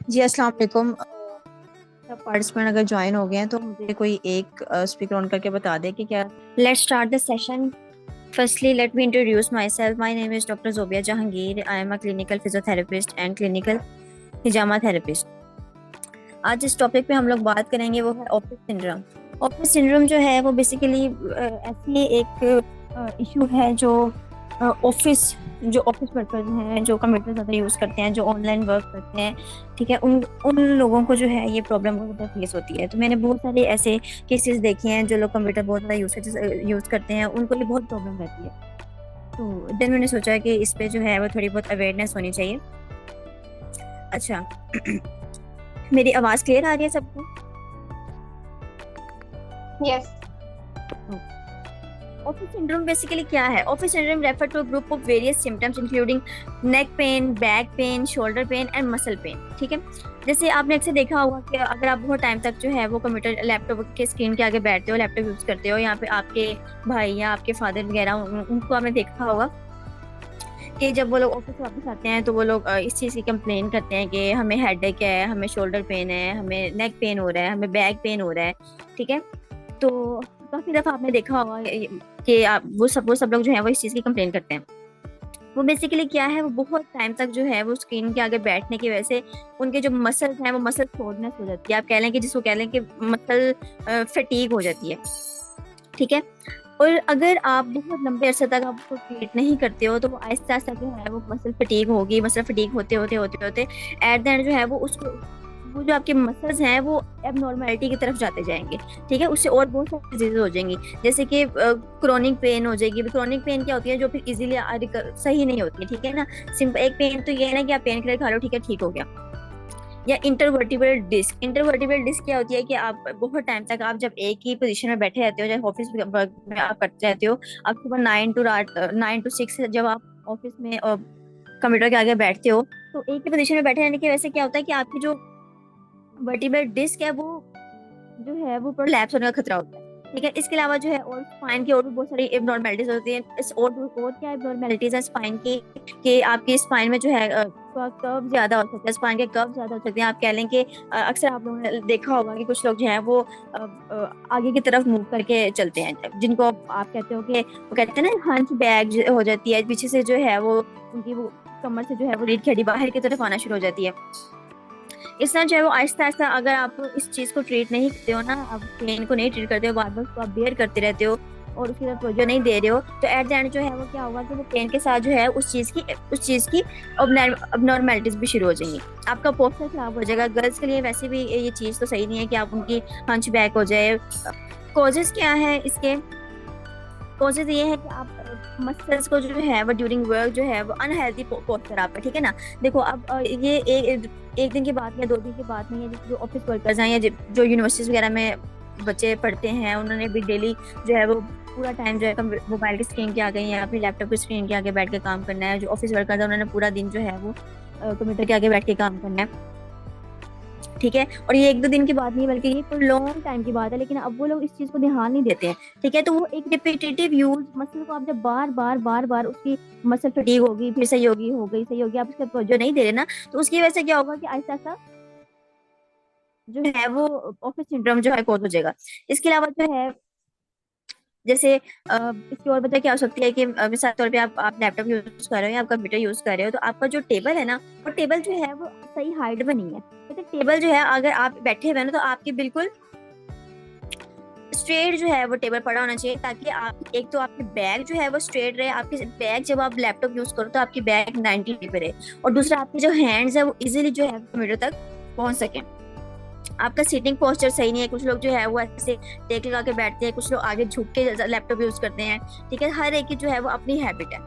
जी अस्सलाम वालेकुम। सब पार्टिसिपेंट अगर ज्वाइन हो गए हैं तो मुझे कोई एक स्पीकर ऑन करके बता दे कि क्या। Let's start the session. Firstly let me introduce myself. My name is doctor Jobia Jahangir. I am a clinical physiotherapist and clinical hijama therapist. आज जिस टॉपिक पे हम लोग बात करेंगे वो है ऑफिस सिंड्रोम। ऑफिस सिंड्रोम जो है वो बेसिकली ऐसी एक इशू है जो ऑफिस जो ऑफिस वर्कर्स हैं, जो कंप्यूटर ज़्यादा यूज़ करते हैं, जो ऑनलाइन वर्क करते हैं, ठीक है, उन उन लोगों को जो है ये प्रॉब्लम बहुत ज़्यादा फेस होती है। तो मैंने बहुत सारे ऐसे केसेस देखे हैं जो लोग कंप्यूटर बहुत ज़्यादा यूज़ करते हैं, उनको ये बहुत प्रॉब्लम रहती है। तो देन मैंने सोचा कि इस पे जो है वो थोड़ी बहुत अवेयरनेस होनी चाहिए। अच्छा। मेरी आवाज़ क्लियर आ रही है सबको? यस। ऑफिस सिंड्रोम बेसिकली क्या है? Office syndrome refer to group of various symptoms including neck pain, back pain, shoulder pain and muscle pain. ठीक है, जैसे आपने अक्सर देखा होगा कि अगर आप बहुत टाइम तक जो है वो कंप्यूटर लैपटॉप के स्क्रीन के आगे बैठते हो, लैपटॉप यूज करते हो, यहाँ पे आपके भाई या आपके फादर वगैरह उनको आपने देखा होगा कि जब वो लोग ऑफिस वापस आते हैं तो वो लोग इस चीज़ की कंप्लेन करते हैं कि हमें हेडेक है, हमें शोल्डर पेन है, हमें नेक पेन हो रहा है, हमें बैक पेन हो रहा है। ठीक है, तो काफी दफा आपने देखा होगा कि आप वो सब लोग जो है वो इस चीज की कंप्लेन करते हैं। वो बेसिकली क्या है, वो बहुत टाइम तक जो है वो स्क्रीन के आगे बैठने की वजह से उनके जो मसल्स हैं वो मसल सोरनेस हो जाती है। आप कह लें कि जिसको कह लें कि मसल फटीग हो जाती है। ठीक है, और अगर आप बहुत लंबे अरसे तक आप उसको ट्रीट नहीं करते हो तो वो आहिस्ता आहिस्ता जो है वो मसल फटीग होगी। मसल फटीग होते होते होते होते एट द एंड जो है वो उसको वो जो आपके मसल्स हैं वो एबनॉर्मलिटी की तरफ जाते जाएंगे। ठीक है, उससे और बहुत सारी डिजीज हो जाएंगी, जैसे कि क्रोनिक पेन हो जाएगी। क्रोनिक पेन क्या होती है? जो फिर इजीली सही नहीं होती है। ठीक है ना, सिंपल एक पेन तो ये है ना कि आप पेन किलर खा लो, ठीक है, ठीक हो गया। या इंटरवर्टिब्रल डिस्क। इंटरवर्टिब्रल डिस्क क्या होती है कि आप बहुत टाइम तक आप जब एक ही पोजीशन में बैठे रहते हो, जब ऑफिस में आप करते रहते हो, आप सुबह 9 to 6 जब आप ऑफिस में कंप्यूटर के आगे बैठते हो, तो एक ही पोजीशन में बैठे रहने की वजह से क्या होता है कि आपकी जो वर्टिब्रल डिस्क है वो जो है वो प्रोलैप्स होने का खतरा होता है। ठीक है, इसके अलावा जो है और स्पाइन की और भी बहुत सारी एबनॉर्मेलिटीज होती हैं। इस और क्या एबनॉर्मेलिटीज है स्पाइन की कि आपकी स्पाइन में जो है कर्व ज्यादा हो सकता है, स्पाइन के कर्व ज्यादा हो सकते हैं। आप कह लें कि अक्सर आप लोगों ने देखा होगा कि कुछ लोग जो है वो आगे की तरफ मूव करके चलते हैं, जिनको आप कहते हो कि वो कहते हैं ना हंच बैग हो जाती है, पीछे से जो है वो उनकी वो कमर से जो है वो रीढ़ की हड्डी बाहर की तरफ आना शुरू हो जाती है। इस तरह जो है वो आहिस्ता आहिस्ता अगर आप इस चीज को ट्रीट नहीं करते हो ना, आप पेन को नहीं ट्रीट करते हो, बार बार उसको आप बेयर करते रहते हो और उसकी तरफ तवज्जो नहीं दे रहे हो, तो एट द एंड जो है वो क्या होगा कि वो पेन के साथ जो है उस चीज की अबनॉर्मेलिटीज भी शुरू हो जाएंगी। आपका पोस्चर खराब हो जाएगा। गर्ल्स के लिए वैसे भी ये चीज तो सही नहीं है कि आप उनकी हंच बैक हो जाए। कॉजेस क्या है इसके? कोशिश ये है कि आप मसल्स को जो है वो ड्यूरिंग वर्क जो है वो अनहेल्दी पोस्चर आपका। ठीक है ना, देखो अब ये एक दिन की बात या 2 दिन की बात नहीं है। जो ऑफिस वर्कर्स हैं या जो यूनिवर्सिटीज वगैरह में बच्चे पढ़ते हैं, उन्होंने भी डेली जो है वो पूरा टाइम जो है मोबाइल की स्क्रीन के आगे या फिर लैपटॉप की स्क्रीन के आगे बैठ के काम करना है। जो ऑफिस वर्कर्स है उन्होंने पूरा दिन जो है वो कंप्यूटर के आगे बैठ के काम करना है। ठीक है, और ये 1-2 दिन की बात नहीं बल्कि ये कोई लॉन्ग टाइम की बात है, लेकिन अब वो लोग इस चीज को ध्यान नहीं देते हैं। ठीक है, तो वो एक रिपीटेटिव यूज मसल को आप जब बार बार बार बार उसकी मसल फटीग होगी, फिर सही होगी, हो गई सही होगी, आप उसका तवज्जो नहीं दे रहे ना, तो उसकी वजह से क्या होगा कि आहिस्ता आहिस्ता जो है वो ऑफिस सिंड्रोम जो है कोज हो जाएगा। इसके अलावा जो है जैसे इसकी और वजह क्या हो सकती है कि मिसाल के तौर पे आप लैपटॉप यूज कर रहे हो या आप कंप्यूटर यूज कर रहे हो, तो आपका जो टेबल है ना, वो टेबल जो है वो सही हाइट में नहीं है। तो टेबल जो है अगर आप बैठे हुए हैं ना तो आपके बिल्कुल स्ट्रेट जो है वो टेबल पड़ा होना चाहिए, ताकि आप एक तो आपकी बैग जो है वो स्ट्रेट रहे। आपकी बैग जब आप लैपटॉप यूज करो तो आपकी बैग 90 डिग्री पे रहे, और दूसरा आपके जो हैंड्स है वो इजीली जो है कंप्यूटर तक पहुंच सके। आपका सीटिंग पोस्चर सही नहीं है। कुछ लोग जो है वो ऐसे टेक लगा के बैठते हैं, कुछ लोग आगे झुक के लैपटॉप यूज करते हैं। ठीक है, हर एक की जो है वो अपनी हैबिट है।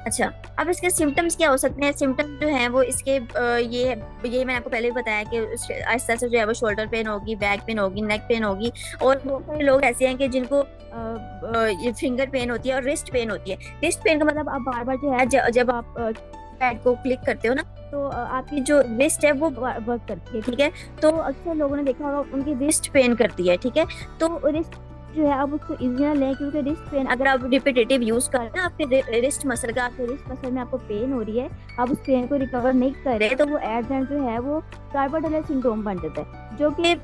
अच्छा, अब इसके सिम्टम्स क्या हो सकते हैं? सिम्टम्स जो हैं वो इसके ये मैंने आपको पहले भी बताया कि आहिस्ता से जो है वो शोल्डर पेन होगी, बैक पेन होगी, नेक पेन होगी, और बहुत सारे लोग ऐसे हैं कि जिनको ये फिंगर पेन होती है और रिस्ट पेन होती है। रिस्ट पेन का मतलब आप बार बार जो है जब आप पैड को क्लिक करते हो ना, तो आपकी जो रिस्ट है वो वर्क करती है। ठीक है, तो अक्सर लोगों ने देखा होगा उनकी रिस्ट पेन करती है। ठीक है, तो रिस्ट जो है आप उसको इजी ना लें, क्योंकि रिस्ट पेन अगर आप रिपीटेटिव यूज कर रहे हैं ना आपके रिस्ट मसल का, आपके रिस्ट मसल में आपको पेन हो रही है, आप उस पेन को रिकवर नहीं कर रहे, तो वो एट एंड जो है वो कार्पल टनल सिंड्रोम बन जाता है, जो कि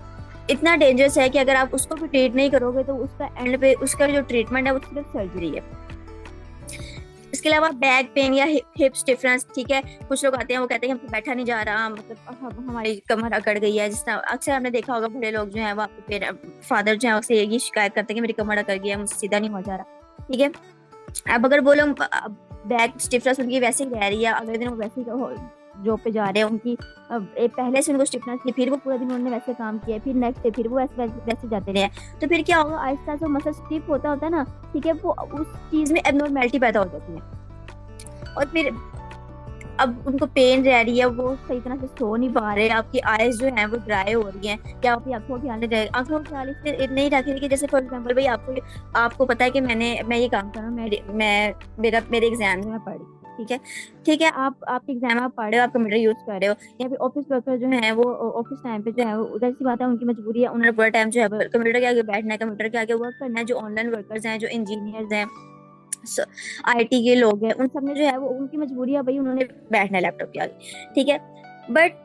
इतना डेंजरस है कि अगर आप उसको भी ट्रीट नहीं करोगे तो उसका एंड पे उसका जो ट्रीटमेंट है वो सिर्फ सर्जरी है। इसके अलावा बैक पेन या हिप स्टिफनेस, ठीक है, कुछ लोग आते हैं वो कहते हैं हमसे बैठा नहीं जा रहा, मतलब हमारी कमर अकड़ गई है, जिस तरह अक्सर आपने देखा होगा बड़े लोग जो है वो आपके फादर जो है उससे ये शिकायत करते हैं कि मेरी कमर अकड़ गई है, मुझसे सीधा नहीं हो जा रहा, ठीक है। अब अगर वो लोग बैक स्टिफनेस उनकी वैसे ही रह रही है, अगले दिन वो वैसे ही जॉब पे जा रहे हैं, उनकी पहले से उनको स्टिफनेस थी, फिर वो पूरा दिन उन्होंने वैसे काम किया, फिर नेक्स्ट डे फिर वो वैसे जाते रहे, तो फिर क्या होगा, आहिस्ता जो मसल स्टिफ होता है ना, ठीक है, वो उस चीज में एबनॉर्मेलिटी पैदा हो जाती है, और फिर अब उनको पेन रह रही है, वो सही तरह से सो नहीं पा रहे, आपकी आईज जो है वो ड्राई हो रही हैं, क्या आपकी आंखों की हालत है, आंखों की हालत से नहीं रख रही कि जैसे फॉर एग्जांपल भाई आपको पता है कि मैं ये काम कर रहा हूँ, मैं मेरे एग्जाम में पढ़ रही हूँ, ठीक है, आपके एग्जाम आप पढ़ रहे हो, आप कंप्यूटर यूज कर रहे हो, या फिर ऑफिस वर्कर जो है वो ऑफिस टाइम पे जो है वो उधर सी बात है, उनकी मजबूरी है, उन्होंने पूरा टाइम जो है कंप्यूटर के आगे बैठना है, कंप्यूटर के आगे वर्क करना है, जो ऑनलाइन वर्कर्स हैं, जो इंजीनियर्स हैं, आईटी के लोग हैं, उन सब में जो है वो उनकी मजबूरी है भाई, उन्होंने बैठना है लैपटॉप के आगे, ठीक है। बट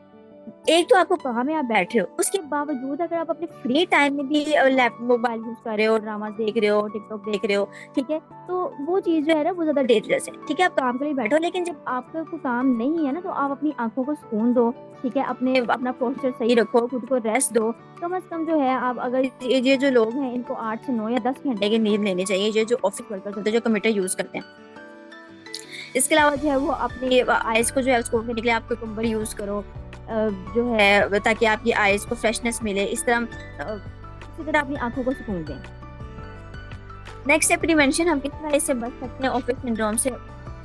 एक तो आपको काम है, आप बैठ रहे हो, उसके बावजूद अगर आप अपने फ्री टाइम में भी लैपटॉप मोबाइल यूज कर रहे हो, ड्रामा देख रहे हो, टिकटॉक देख रहे हो, ठीक है, तो वो चीज जो है ना वो ज्यादा डेंजरस है, ठीक है। आप काम के लिए बैठो, लेकिन जब आपका कोई काम नहीं है ना, तो आप अपनी आंखों को सुकून दो, ठीक है, अपना पोस्चर सही रखो, खुद को रेस्ट दो, कम से कम जो है आप अगर ये जो लोग हैं इनको 8 से 9 या 10 घंटे की नींद लेनी चाहिए, ये जो ऑफिस वर्कर्स होते हैं जो कंप्यूटर यूज करते हैं। इसके अलावा जो है वो अपनी आइज को जो है उसको के लिए आप कुकुम्बर यूज करो, जो है ताकि आपकी आईज को फ्रेशनेस मिले, इस तरह अपनी आंखों को सुकून दें। नेक्स्ट है प्रिवेंशन, हम किस तरह इससे बच सकते हैं ऑफिस सिंड्रोम से।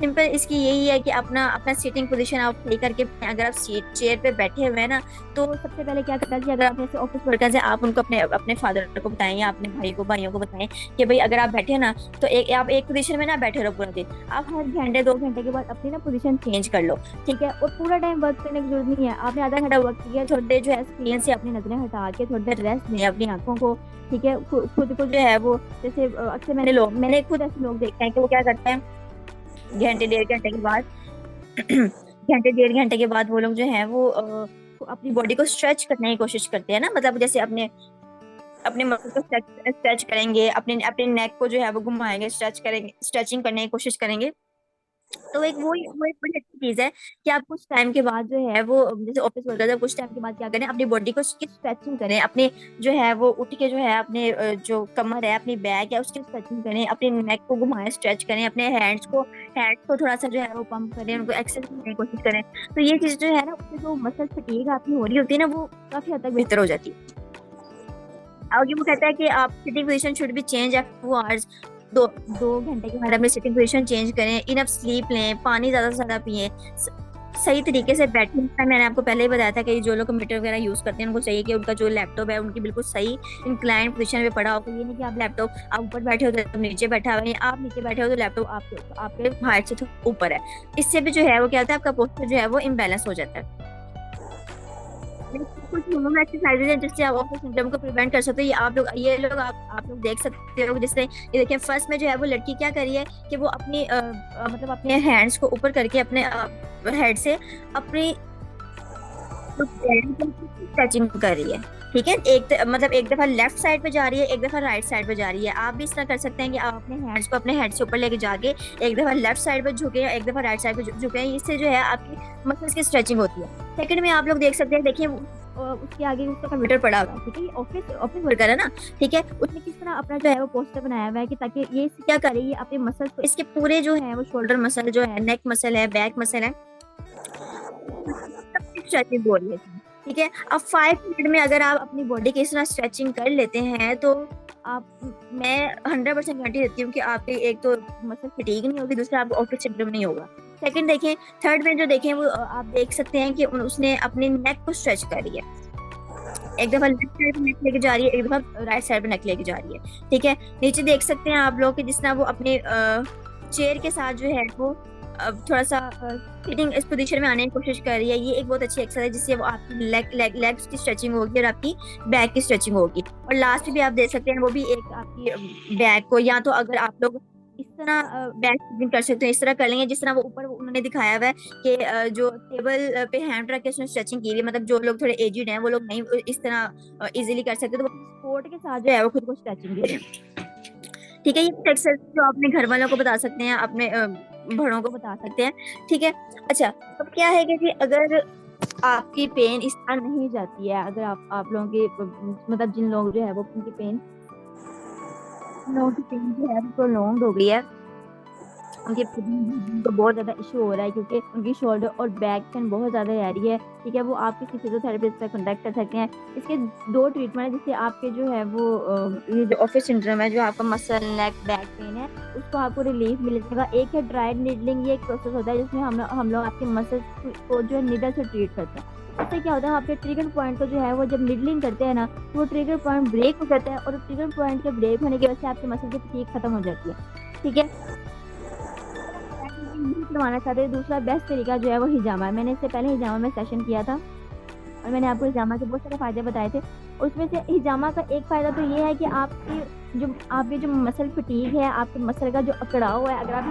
सिंपल इसकी यही है कि अपना सीटिंग पोजीशन आप सही करके, अगर आप चेयर पे बैठे हुए हैं ना, तो सबसे पहले क्या करना चाहिए, अगर आप ऐसे ऑफिस वर्कर्स हैं, आप उनको अपने फादर को बताएं या अपने भाइयों को बताएं कि भाई अगर आप बैठे ना, तो आप एक पोजीशन में ना बैठे रहो पूरा दिन, आप हर घंटे 2 घंटे के बाद अपनी ना पोजीशन चेंज कर लो, ठीक है। और पूरा टाइम वर्क करने की जरूरत नहीं है, आपने आधा घंटा वर्क किया, थोड़ी देर जो है स्क्रीन से अपनी नजरें हटा के थोड़ी देर रेस्ट दें अपनी आंखों को, ठीक है, खुद को जो है वो, जैसे अक्सर मैंने खुद ऐसे लोग देखते हैं कि वो क्या करते हैं, घंटे 1.5 घंटे के बाद घंटे 1.5 घंटे के बाद वो लोग जो है वो अपनी बॉडी को स्ट्रेच करने की कोशिश करते हैं ना, मतलब जैसे अपने अपने मसल को स्ट्रेच करेंगे, अपने अपने नेक को जो है वो घुमाएंगे, स्ट्रेच करेंगे, स्ट्रेचिंग करने की कोशिश करेंगे। तो वो एक बड़ी अच्छी चीज है कि आप कुछ टाइम के बाद जो है वो, जैसे ऑफिस वर्कर है, कुछ टाइम के बाद क्या करें, अपनी बॉडी को स्ट्रेचिंग करें, अपने जो है वो उठ के जो है अपने जो कमर है, अपनी बैक है, उसकी स्ट्रेचिंग करें, अपने नेक को घुमाएं, स्ट्रेच करें, अपने हैंड्स को थोड़ा सा जो है वो पंप करें, उनको एक्सरसाइज करने की कोशिश करें, तो ये चीज जो है ना, उससे जो मसल फटीग आपकी हो रही होती है ना, वो काफी हद तक बेहतर हो जाती है। आगे वो कहता है कि आप sitting position should be change after 2 hours, 2 घंटे के बाद अपनी सिटिंग पोजीशन चेंज करें, इनफ स्लीप लें, पानी ज्यादा से ज्यादा पिए, सही तरीके से बैठने का। मैंने आपको पहले ही बताया था कि जो लोग कंप्यूटर वगैरह यूज करते हैं उनको चाहिए कि उनका जो लैपटॉप है उनकी बिल्कुल सही इंक्लाइन पोजीशन पे पड़ा हो, ये नहीं कि आप लैपटॉप आप ऊपर बैठे हो तो नीचे बैठा हुआ है, आप नीचे बैठे हो तो लैपटॉप आपके हाइट से ऊपर है, इससे भी जो है वो क्या होता है, आपका पोस्चर जो है वो इम्बेलेंस हो जाता है। कुछ होम एक्सरसाइजेज हैं जिससे आप ऑफिस सिम्टम को प्रिवेंट कर सकते हो, ये लोग आप लोग देख सकते हो, जिससे ये देखिए फर्स्ट में जो है वो लड़की क्या कर रही है कि वो अपनी मतलब अपने हैंड्स को ऊपर करके अपने हेड से अपनी स्ट्रेचिंग कर रही है, ठीक है, मतलब एक दफा लेफ्ट साइड पे जा रही है, एक दफा राइट साइड पे जा रही है। आप भी इस तरह कर सकते हैं कि आप अपने हैंड्स को अपने हेड से ऊपर लेके जाके एक दफा लेफ्ट साइड पे झुके, एक दफा राइट साइड पे झुके, इससे जो है आपकी मसल्स की स्ट्रेचिंग होती है। सेकंड में आप लोग देख सकते हैं, देखिए उसके आगे उसका कंप्यूटर पड़ा हुआ है, ठीक है, ये ऑफिस वर्कर है ना, ठीक है, उसने किस तरह अपना जो है वो पोस्टर बनाया हुआ है कि ताकि ये क्या करे, ये अपने मसल्स को, इसके पूरे जो है वो शोल्डर मसल जो है, नेक मसल है, बैक मसल है, स्ट्रेचिंग हो रही है, ठीक है। अब 5 मिनट में अगर आप अपनी बॉडी की इस तरह स्ट्रेचिंग कर लेते हैं तो मैं 100% गारंटी देती हूँ कि आपके एक तो मसल फटीग नहीं होगी, दूसरा आपको ऑफिस सिंड्रोम नहीं होगा। सेकंड देखें, थर्ड में जो देखें वो आप देख सकते हैं कि उसने अपने नेक को स्ट्रेच करी है, एक दफा लेफ्ट साइड पे नेक लेके जा रही है, एक दफा राइट साइड पे नेक लेके जा रही है, ठीक है। नीचे देख सकते हैं आप लोग कि जिस तरह वो अपने चेयर के साथ जो है वो अब थोड़ा सा सिटिंग इस पोजीशन में आने की कोशिश कर रही है, ये एक बहुत अच्छी एक्सरसाइज है जिससे वो आपकी लेग्स की स्ट्रेचिंग होगी और आपकी बैक की स्ट्रेचिंग होगी। और लास्ट भी आप देख सकते हैं, वो भी एक आपकी बैक को, या तो अगर आप लोग इस तरह बैक स्ट्रेचिंग कर सकते हैं, इस तरह कर लेंगे जिस तरह वो ऊपर उन्होंने दिखाया हुआ है कि जो टेबल पे हैंड रख के उसने स्ट्रेचिंग की हुई है, मतलब जो लोग थोड़े एजिड हैं वो लोग नहीं इस तरह इजीली कर सकते, तो वो सपोर्ट के साथ जो है वो खुद को स्ट्रेचिंग दे रहे हैं। ठीक है, ये एक्सरसाइज जो अपने घर वालों को बता सकते हैं, अपने बड़ों को बता सकते हैं। ठीक है। अच्छा, अब क्या है कि अगर आपकी पेन इस तरह नहीं जाती है, अगर आप लोगों की मतलब जिन लोग जो है वो उनकी पेन लोगों की पेन जो है वो प्रोलॉन्ग हो गई है, उनके को बहुत ज्यादा इशू हो रहा है क्योंकि उनकी शोल्डर और बैक पेन बहुत ज्यादा रह रही है। ठीक है, वो आप किसी फिजियोथेरेपिस्ट से कॉन्टेक्ट कर सकते हैं। इसके दो ट्रीटमेंट है, जिससे आपके जो है वो ये जो ऑफिस सिंड्रोम है, जो आपका मसल नेक बैक पेन है, उसको आपको रिलीफ मिल जाएगा। एक है ड्राई नीडलिंग, ये एक प्रोसेस होता है जिसमें हम लोग आपके मसल को जो है नीडल से ट्रीट करते हैं। इससे क्या होता है, आपके ट्रिगर पॉइंट को जो है वो जब निडलिंग करते हैं ना, तो वो ट्रिगर पॉइंट ब्रेक हो जाता है, और ट्रिगर पॉइंट के ब्रेक होने की वजह से आपके मसल की फटीग खत्म हो जाती है। ठीक है, करवाना चाहते हैं, दूसरा बेस्ट तरीका जो है वो हिजामा है। मैंने इससे पहले हिजामा में सेशन किया था और मैंने आपको हिजामा के बहुत सारे फायदे बताए थे। उसमें से हिजामा का एक फायदा तो ये है कि आपकी जो मसल फटीग है, आपके मसल का जो अकड़ाव है, अगर आप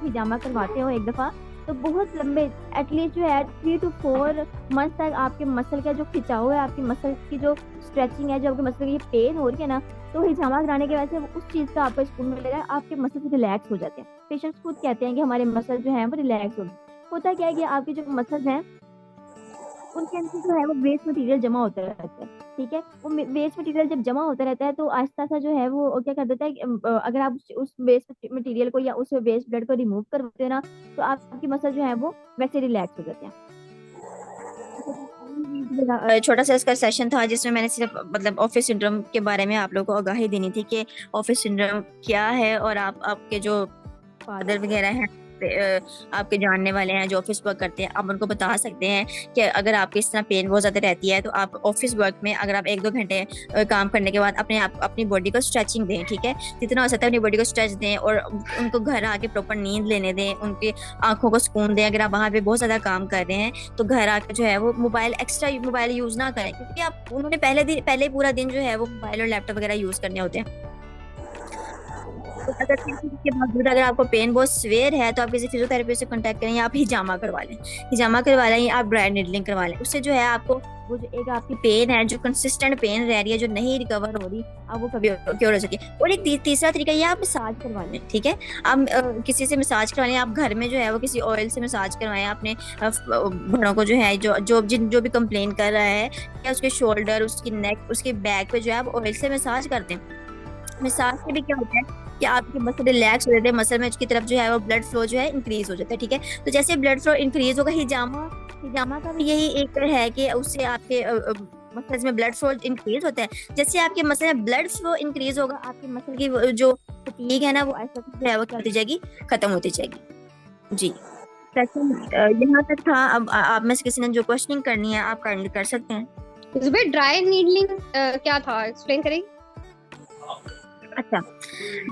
हिजामा करवाते हो एक दफा, तो बहुत लंबे एटलीस्ट जो है 3 to 4 मंथ तक आपके मसल का जो खिंचाव है, आपकी मसल की जो स्ट्रेचिंग है, जो आपके मसल की पेन हो रही है ना, तो हिजामा कराने की वजह से उस चीज का आपको सुकून मिलेगा, आपके मसल रिलैक्स हो जाते हैं। पेशेंट्स खुद कहते हैं कि हमारे मसल जो है वो रिलैक्स हो गए। होता क्या है कि आपके जो मसल्स हैं उनके अंदर जो है वो वेस्ट मटेरियल जमा होता रहता है। ठीक है, वो वेस्ट मटेरियल जब जमा होता रहता है तो आहिस्ता सा जो है वो क्या कर देता है कि अगर आप उस वेस्ट मटेरियल को या उस वेस्ट ब्लड को रिमूव करते हैं ना, तो आपकी मसल जो है वो वैसे रिलैक्स हो जाते हैं। छोटा सा इसका सेशन था जिसमें मैंने सिर्फ मतलब ऑफिस सिंड्रोम के बारे में आप लोगों को आगाही देनी थी कि ऑफिस सिंड्रोम क्या है, और आपके जो फादर वगैरह हैं, आपके जानने वाले हैं जो ऑफिस वर्क करते हैं, आप उनको बता सकते हैं कि अगर आपकी इस तरह पेन बहुत ज़्यादा रहती है तो आप ऑफिस वर्क में अगर आप 1-2 घंटे काम करने के बाद अपनी बॉडी को स्ट्रेचिंग दें। ठीक है, जितना हो सकता है अपनी बॉडी को स्ट्रेच दें और उनको घर आके प्रॉपर नींद लेने दें, उनकी आंखों को सुकून दें। अगर आप वहाँ पे बहुत ज़्यादा काम कर रहे हैं तो घर आके जो है वो एक्स्ट्रा मोबाइल यूज़ ना करें, क्योंकि आप उन्होंने पहले पूरा दिन जो है वो मोबाइल और लैपटॉप वगैरह यूज़ करने होते हैं। तो अगर के बावजूद अगर आपको पेन बहुत सिवियर है तो आप किसी फिजियोथेरेपिस्ट से कांटेक्ट करें, या आप हिजामा करवा लें, या आप ड्राई नीडलिंग करवा लें। उससे जो है आपको वो जो एक आपकी पेन है, जो कंसिस्टेंट पेन रह रही है, जो नहीं रिकवर हो रही, आप वो कभी क्योर हो सके। और एक तीसरा तरीका ये, आप मसाज करवा लें। ठीक है, आप किसी से मसाज करवा लें, आप घर में जो है वो किसी ऑयल से मसाज करवाएं अपने बड़ों को, जो है जो भी कंप्लेन कर रहा है, या उसके शोल्डर, उसकी नेक, उसके बैक पे जो है आप ऑयल से मसाज कर दें। मसाज से भी क्या होता है कि आपके मसल रिलैक्स हो जाते हैं, मसल में की तरफ जो है वो ब्लड फ्लो जो है इंक्रीज हो जाता है। ठीक है, तो जैसे ब्लड फ्लो इंक्रीज होगा, हिजामा का भी यही एक है कि उससे आपके मसल्स में ब्लड फ्लो इंक्रीज होता है। जैसे आपके मसल में ब्लड फ्लो इंक्रीज होगा, आपके मसल की जो फटीग है ना, वो ऐसा जो है वो क्या होती जाएगी, खत्म होती जाएगी। जी, यहाँ तक था। अब आप में से किसी ने जो क्वेश्चनिंग करनी है आप कर सकते हैं। ड्राई नीडलिंग क्या था, एक्सप्लेन करेंगे? अच्छा,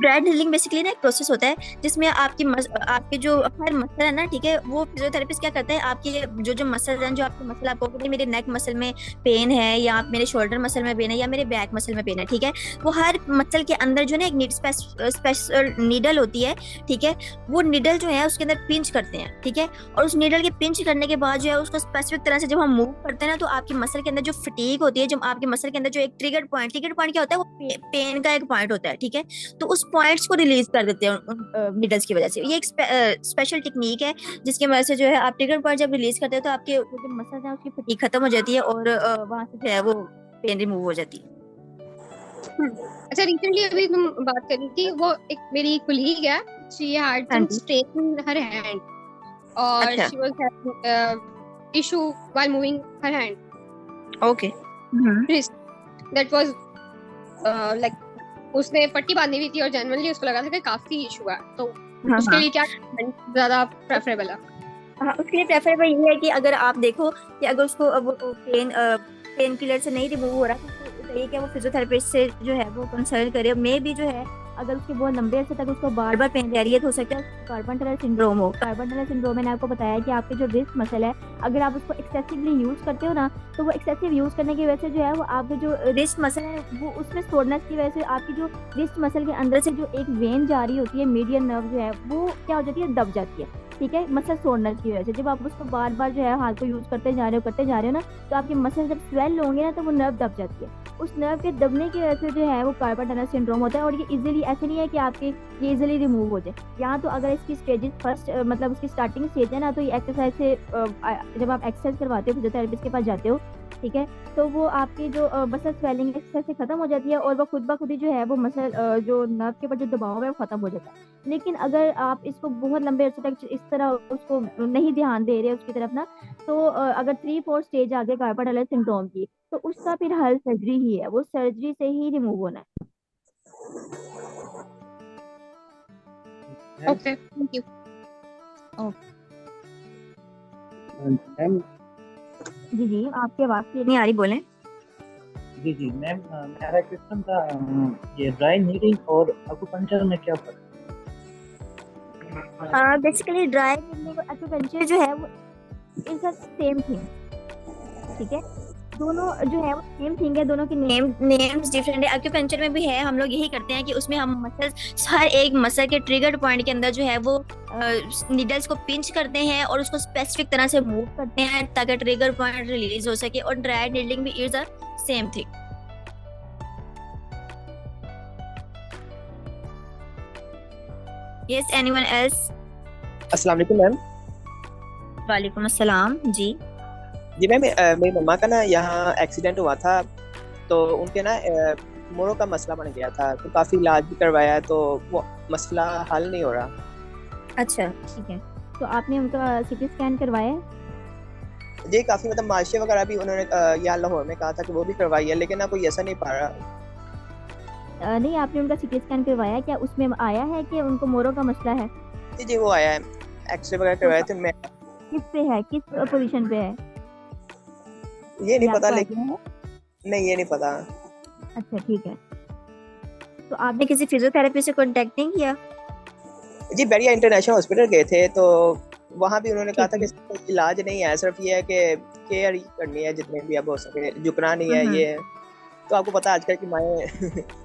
ड्राई नीडलिंग बेसिकली ना एक प्रोसेस होता है जिसमें आपके जो हर मसल है ना, ठीक है, वो फिजियोथेरेपिस्ट क्या करता है, आपके जो मसल हैं, जो आपके मसल, आपको मेरे नेक मसल में पेन है, या मेरे शोल्डर मसल में पेन है, या मेरे बैक मसल में पेन है, ठीक है, वो हर मसल के अंदर जो है एक स्पेशल नीडल होती है। ठीक है, वो नीडल जो है उसके अंदर पिंच करते हैं। ठीक है, और उस नीडल के पिंच करने के बाद जो है उसको स्पेसिफिक तरह से जब हम मूव करते हैं ना, तो आपकी मसल के अंदर जो फटीग होती है, जो आपके मसल के अंदर जो एक ट्रिगर पॉइंट क्या होता है, वो पेन का एक पॉइंट होता है। ठीक है, तो उस पॉइंट्स को रिलीज कर देते हैं उन नीडल्स की वजह से। ये एक स्पेशल टेक्निक है जिसकी वजह से जो है आप ट्रिगर पॉइंट जब रिलीज करते हो तो आपके जो मसल्स हैं उसकी फटीग खत्म हो जाती है, और वहां से जो है वो पेन रिमूव हो जाती है। अच्छा, रिसेंटली अभी तुम बात कर रही थी, वो एक मेरी कोलीग है, she had some strain in her hand, और she was having issue while moving her hand. Okay, that was like उसने पट्टी बांधी हुई थी और जनरली उसको लगा था कि काफी इशू है, तो उसके लिए क्या ज्यादा प्रेफरेबल है? हाँ, उसके लिए प्रेफरेबल ये है कि अगर आप देखो कि अगर उसको वो पेन किलर से नहीं रिमूव हो रहा तो सही है वो फिजियोथेरेपिस्ट से जो है वो कंसल्ट करे। मे भी जो है अगर उसके बहुत लंबे अरसे तक उसको बार बार पेन रह रही है तो हो सकता है कार्पल टनल सिंड्रोम हो। कार्पल टनल सिंड्रोम मैंने आपको बताया कि आपके जो रिस्ट मसल है, अगर आप उसको एक्सेसिवली यूज करते हो ना, तो वो एक्सेसिव यूज करने की वजह से जो है वो आपके जो रिस्ट मसल है वो उसमें सोरनेस की वजह से आपकी जो रिस्ट मसल के अंदर से जो एक वेन जा रही होती है, मीडियन नर्व जो है वो क्या हो जाती है, दब जाती है। ठीक है, मसल सोरनेस की वजह से जब आप उसको बार बार जो है हाथ को यूज करते जा रहे हो ना, तो आपकी मसल जब स्वेल होंगे ना तो वो नर्व दब जाती है। उस नर्व के दबने की वजह से जो है वो कार्पल टनल सिंड्रोम होता है। और ये इजीली ऐसे नहीं है कि आपके ये इजीली रिमूव हो जाए। यहाँ तो अगर इसकी स्टेजेस फर्स्ट मतलब उसकी स्टार्टिंग स्टेज है ना, तो ये एक्सरसाइज से जब आप एक्सरसाइज करवाते हो फिजियोथेरेपिस्ट के पास जाते हो, ठीक है, तो वो आपकी जो मसल स्वेलिंग एक्सरसाइज से खत्म हो जाती है और वो खुद ब खुद ही जो है वो मसल जो नर्व के ऊपर जो दबाव है वो खत्म हो जाता है। लेकिन अगर आप इसको बहुत लंबे अर्से तक इस तरह उसको नहीं ध्यान दे रहे उसकी तरफ ना, तो अगर 3-4 स्टेज आ गए कार्पल टनल सिंड्रोम की, तो उसका फिर हल सर्जरी ही है, वो सर्जरी से ही रिमूव होना है। Ma'am okay, thank you. Okay. Ma'am जी जी, आपकी आवाज क्लियर नहीं आ रही, बोलें। जी जी मैम, मेरा क्वेश्चन था ये ड्राई नीडिंग और अकुपंचर में क्या फर्क बेसिकली ड्राई नीडलिंग और एक्यूपंक्चर जो है वो इज द सेम थिंग। ठीक है, दोनों जो है वो सेम थिंग है, दोनों की नेम्स डिफरेंट है। एक्यूपेंचर में भी है, हम लोग यही करते हैं कि उसमें हम मसल्स हर एक मसल के ट्रिगर पॉइंट के अंदर जो है वो नीडल्स को पिंच करते हैं और उसको स्पेसिफिक तरह से मूव करते हैं ताकि ट्रिगर पॉइंट रिलीज हो सके। और ड्राई नीडलिंग भी is the same thing. Yes, anyone else? अस्सलाम वालेकुम मैम। वालेकुम अस्सलाम जी। जी मैम, मेरी मम्मा का ना यहाँ एक्सीडेंट हुआ था, तो उनके ना मोड़ों का मसला बन गया था, तो काफ़ी इलाज भी करवाया है, तो वो मसला हल नहीं हो रहा। अच्छा ठीक है, तो आपने उनका सीटी स्कैन करवाया है? जी काफ़ी मतलब माशे वगैरह भी उन्होंने यहाँ लाहौर में कहा था कि वो भी करवाई है, लेकिन ना कोई ऐसा नहीं पा रहा। नहीं, आपने उनका सीटी स्कैन करवाया क्या? उसमें आया है कि उनको मोरों का मसला है? जी जी वो आया है, एक्सरे वगैरह तो करवाए थे मैं। किस पे है, किस पोजीशन पे है, ये नहीं ये पता, आपको लेकिन आइडिया है? नहीं ये नहीं पता। अच्छा ठीक है, तो आपने किसी फिजियोथेरेपी से कांटेक्ट नहीं किया? जी बैरिया इंटरनेशनल हॉस्पिटल गए थे, तो वहाँ भी उन्होंने कहा ठीक था है। कि इसका कोई इलाज नहीं है, सिर्फ ये है कि केयर ही करनी है जितने भी अब हो सके, झुकना नहीं है हम्म। ये। तो आपको पता है आजकल की माएँ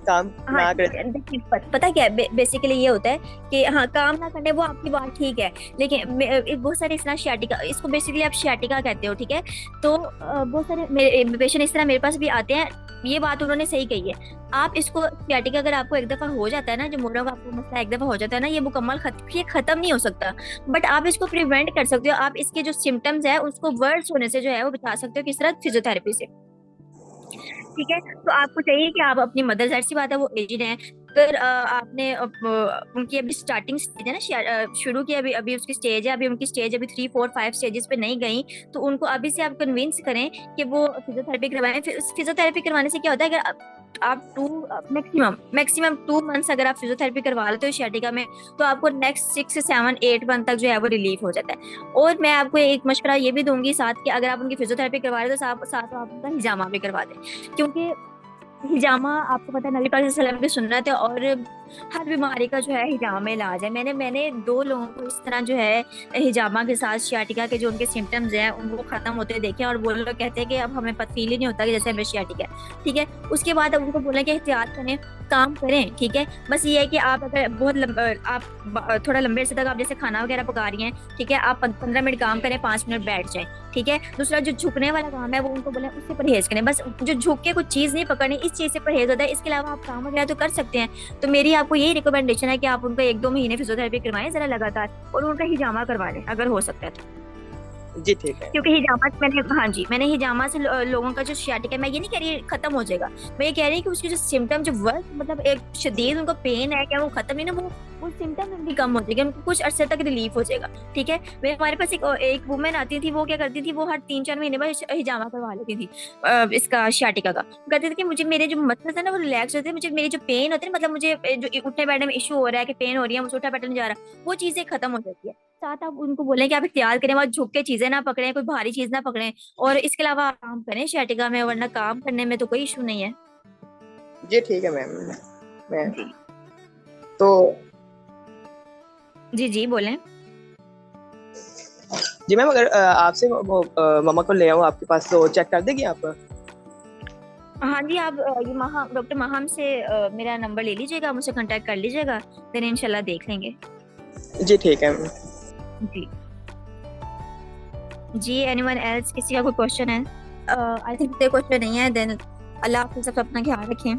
काम हाँ ना करे। देखिए, पता क्या है, बेसिकली ये होता है कि हाँ काम ना करने, वो आपकी बात ठीक है, लेकिन बहुत सारे इस तरह शियाटिका, इसको बेसिकली आप शियाटिका कहते हो, ठीक है, तो बहुत सारे पेशेंट इस तरह मेरे पास भी आते हैं। ये बात उन्होंने सही कही है। आप इसको शियाटिका अगर आपको एक दफा हो जाता है ना, जो मोरा का आपको मसला एक दफा हो जाता है ना, ये मुकम्मल ये खत्म नहीं हो सकता, बट आप इसको प्रिवेंट कर सकते हो। आप इसके जो सिम्टम्स है उसको वर्स होने से जो है वो बचा सकते हो, किस तरह? फिजियोथेरेपी से। ठीक है, तो आपको चाहिए कि आप अपनी मदर, जाहिर सी बात है वो एजिड हैं, फिर आपने उनकी अभी स्टार्टिंग स्टेज है ना, शुरू की अभी अभी उसकी स्टेज है, अभी उनकी स्टेज अभी 3-4-5 स्टेजेस पे नहीं गई, तो उनको अभी से आप कन्विंस करें कि वो फिजियोथेरेपी करवाएं। फिजियोथेरेपी करवाने से क्या होता है, अगर आप मैक्सिमम 2 मंथ्स अगर आप फिजियोथेरेपी करवा लेते हो शियाटिका में, तो आपको नेक्स्ट 6 से 7-8 मंथ तक जो है वो रिलीफ हो जाता है। और मैं आपको एक मशवरा ये भी दूंगी साथ, कि अगर आप उनकी फिजियोथेरेपी करवा रहे हो तो साथ आप उनका हिजामा भी करवा दें, क्योंकि हिजामा आपको पता है नबी पाक सल्लल्लाहु अलैहि वसल्लम की सुन्नत है, और हर बीमारी का जो है हिजामा में इलाज है। मैंने 2 लोगों को इस तरह जो है हिजामा के साथ शियाटिका के जो उनके सिम्टम्स हैं उनको खत्म होते देखे, और वो लोग कहते हैं कि अब हमें पता फील ही नहीं होता कि जैसे हमें शियाटिका है। ठीक है, उसके बाद अब उनको बोला कि एहतियात करें, काम करें। ठीक है, बस ये है कि आप अगर आप थोड़ा लंबे से तक आप जैसे खाना वगैरह पका रही हैं, ठीक है, आप 15 मिनट काम करें, 5 मिनट बैठ जाएं। ठीक है, दूसरा जो झुकने वाला काम है वो उनको बोले उससे परहेज करें, बस जो झुक के कुछ चीज नहीं पकड़नी, इस चीज से परहेज होता है। इसके अलावा आप काम वगैरह तो कर सकते हैं। तो मेरी आपको यही रिकमेंडेशन है कि आप उनको 1-2 महीने फिजियोथेरेपी करवाएं जरा लगातार, और उनका हिजामा करवा लें अगर हो सकता है तो। जी ठीक है। क्योंकि हिजामा से हाँ जी, मैंने हिजामा से लोगों का जो शियाटिका है, मैं ये नहीं कह रही खत्म हो जाएगा, मैं ये कह रही हूँ कि उसके जो सिम्टम जो वर्क मतलब एक शदीद उनको पेन है क्या, वो खत्म नहीं ना, वो सिम्टम भी कम हो जाएगा, उनको कुछ अरसे तक रिलीफ हो जाएगा। ठीक है, मेरे हमारे पास एक वुमेन आती थी, वो क्या करती थी, वो हर 3-4 महीने बाद हिजामा करवा लेती थी इसका शियाटिका का। कहती थी कि मुझे मेरे जो मसल्स है ना वो रिलैक्स होते हैं, मुझे मेरी जो पेन होती है ना, मतलब मुझे जो उठने बैठने में इशू हो रहा है कि पेन हो रही है, मुझे उठा बैठा नहीं जा रहा, वो चीजें खत्म हो जाती है। साथ आप उनको बोलें कि आप इख्तियार करें, वहां झुक के चीजें ना पकड़ें, कोई भारी चीज ना पकड़ें, और इसके अलावा आप काम करें शियाटिका में, वरना काम करने में तो कोई इशू नहीं है। जी ठीक है मैम। मैं जी तो जी जी बोलें। जी मैम, अगर आपसे वो मम्मा को ले आऊँ आपके पास तो चेक कर देगी आप? हाँ जी, आप ये डॉक्टर महाम से मेरा नंबर ले लीजिएगा, मुझसे कांटेक्ट कर लीजिएगा, फिर इंशाल्लाह देख लेंगे। जी ठीक है। जी जी, एनीवन एल्स, किसी का कोई क्वेश्चन है? आई थिंक कोई क्वेश्चन नहीं है, देन अल्लाह हाफिज़, सब अपना ख्याल रखें।